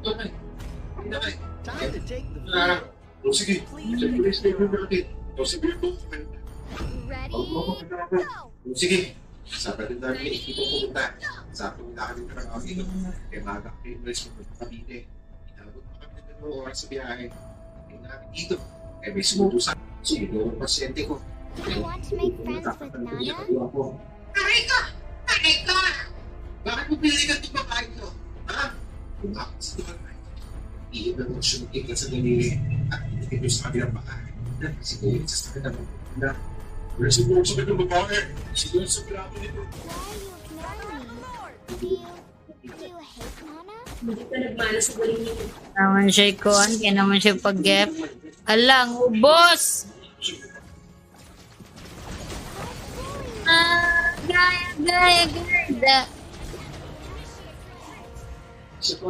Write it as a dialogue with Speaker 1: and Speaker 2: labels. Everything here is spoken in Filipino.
Speaker 1: Time to take the
Speaker 2: O sige, please take your bracket. O sige,
Speaker 3: Ready?
Speaker 2: O sige. Sa pwede tayo ikito pumunta. Sa pumunta kami na lang dito. Kaya maga kami yung rest mo sa Cavite. Inabot pa kami ng oras sa biyahe. Kaya namin dito. Kaya may sumutusan. Sino ang pasyente ko?
Speaker 3: You want to make friends with Nana?
Speaker 2: Aray ka! Aray ka! Bakit mo piniligan itong babae ko? Ha? Kung bakit sa tuwan na ito, iyon na mo siyang ka sa dalili at inikit mo sa kabilang babae. Siguro sa sakit na magpapanda. Pero siguro sa kabilang babae, siguro sa plato nito.
Speaker 3: Why are you ignoring me? Do you hate Nana?
Speaker 4: Hindi ka nagmana sa galing niyo.
Speaker 5: Naman siya ikuan, kaya naman siya pag-gep. Alang, ubos! Gaya.
Speaker 2: Isa pa,